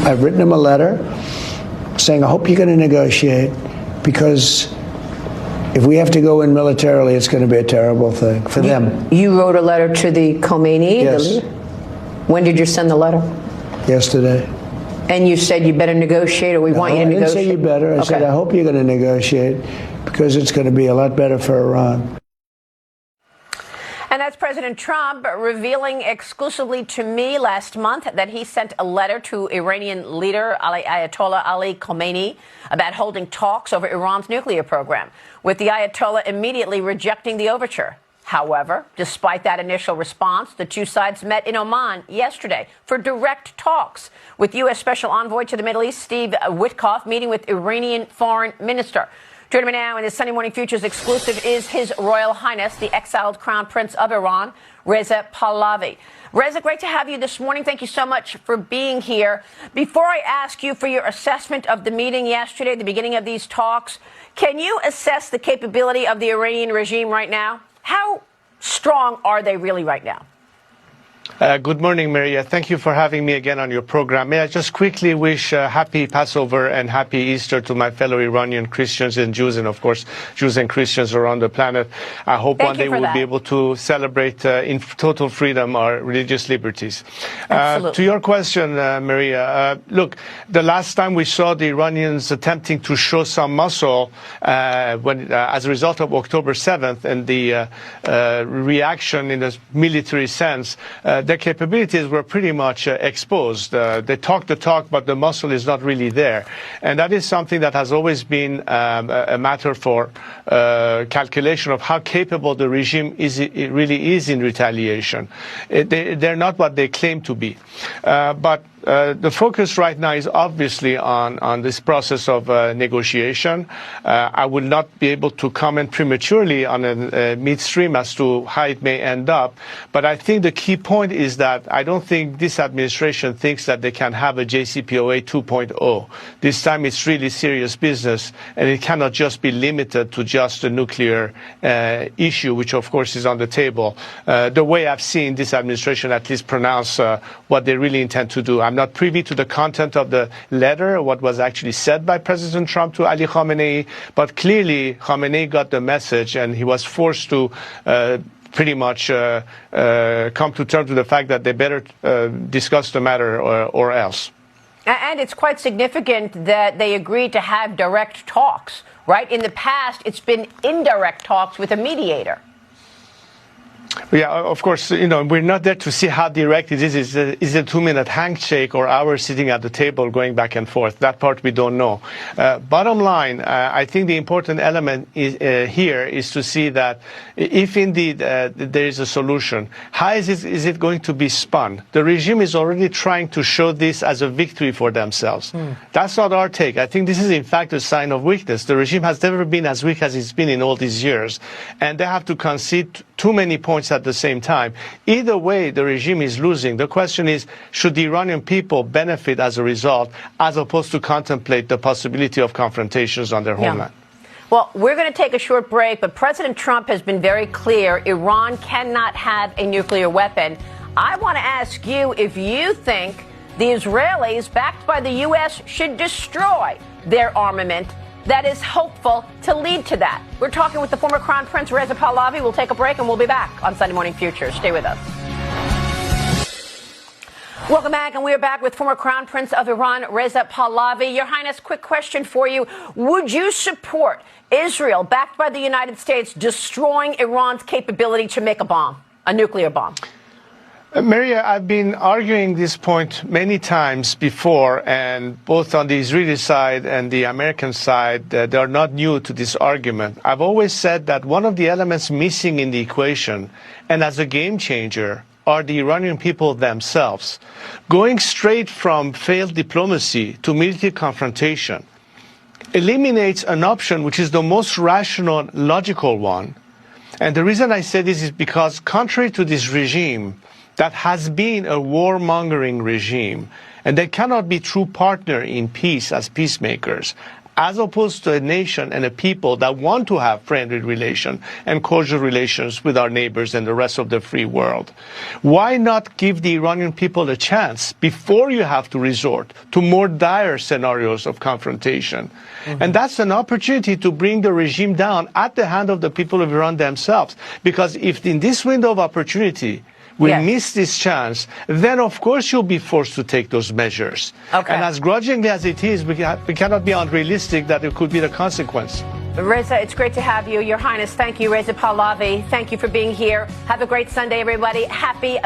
I've written him a letter saying, I hope you're going to negotiate, because if we have to go in militarily, it's going to be a terrible thing for them. You wrote a letter to the Khomeini? Yes. When did you send the letter? Yesterday. And you said you better negotiate, or we want you to negotiate? I didn't say you better. I said, I hope you're going to negotiate, because it's going to be a lot better for Iran. And that's President Trump revealing exclusively to me last month that he sent a letter to Iranian leader Ayatollah Ali Khomeini about holding talks over Iran's nuclear program, with the Ayatollah immediately rejecting the overture. However, despite that initial response, the two sides met in Oman yesterday for direct talks, with U.S. Special Envoy to the Middle East, Steve Witkoff, meeting with Iranian Foreign Minister. Joining me now in this Sunday Morning Futures exclusive is His Royal Highness, the exiled Crown Prince of Iran, Reza Pahlavi. Reza, great to have you this morning. Thank you so much for being here. Before I ask you for your assessment of the meeting yesterday, the beginning of these talks, can you assess the capability of the Iranian regime right now? How strong are they really right now? Good morning, Maria. Thank you for having me again on your program. May I just quickly wish happy Passover and happy Easter to my fellow Iranian Christians and Jews, and of course Jews and Christians around the planet. I hope one day we'll be able to celebrate in total freedom our religious liberties. To your question, Maria, look, the last time we saw the Iranians attempting to show some muscle as a result of October 7th and the reaction in a military sense, their capabilities were pretty much exposed. They talk the talk, but the muscle is not really there. And that is something that has always been a matter for calculation of how capable the regime really is in retaliation. They're not what they claim to be. But the focus right now is obviously on this process of negotiation. I will not be able to comment prematurely on a midstream as to how it may end up, but I think the key point is that I don't think this administration thinks that they can have a JCPOA 2.0. This time it's really serious business, and it cannot just be limited to just a nuclear issue, which of course is on the table. The way I've seen this administration at least pronounce what they really intend to do. I'm not privy to the content of the letter, what was actually said by President Trump to Ali Khamenei, but clearly Khamenei got the message, and he was forced to pretty much come to terms with the fact that they better discuss the matter or else. And it's quite significant that they agreed to have direct talks, right? In the past, it's been indirect talks with a mediator. Yeah, of course, we're not there to see how direct it is. Is it a 2-minute handshake or hours sitting at the table going back and forth? That part we don't know. Bottom line, I think the important element here is to see that if indeed there is a solution, how is it going to be spun? The regime is already trying to show this as a victory for themselves. That's not our take. I think this is in fact a sign of weakness. The regime has never been as weak as it's been in all these years, and they have to concede too many points at the same time. Either way, the regime is losing. The question is, should the Iranian people benefit as a result, as opposed to contemplate the possibility of confrontations on their homeland? Well, we're going to take a short break, but President Trump has been very clear. Iran cannot have a nuclear weapon. I want to ask you if you think the Israelis, backed by the U.S., should destroy their armament that is hopeful to lead to that. We're talking with the former Crown Prince, Reza Pahlavi. We'll take a break and we'll be back on Sunday Morning Futures. Stay with us. Welcome back, and we're back with former Crown Prince of Iran, Reza Pahlavi. Your Highness, quick question for you. Would you support Israel, backed by the United States, destroying Iran's capability to make a bomb, a nuclear bomb? Maria, I've been arguing this point many times before, and both on the Israeli side and the American side, they are not new to this argument. I've always said that one of the elements missing in the equation, and as a game changer, are the Iranian people themselves. Going straight from failed diplomacy to military confrontation eliminates an option which is the most rational, logical one. And the reason I say this is because, contrary to this regime, that has been a warmongering regime, and they cannot be true partner in peace as peacemakers. as opposed to a nation and a people that want to have friendly relations and cordial relations with our neighbors and the rest of the free world. Why not give the Iranian people a chance before you have to resort to more dire scenarios of confrontation? And that's an opportunity to bring the regime down at the hand of the people of Iran themselves. Because if in this window of opportunity we miss this chance, then of course you'll be forced to take those measures. Okay. And as grudgingly as it is, we cannot be unrealistic that it could be the consequence. Reza, it's great to have you. Your Highness, thank you. Reza Pahlavi, thank you for being here. Have a great Sunday, everybody. Happy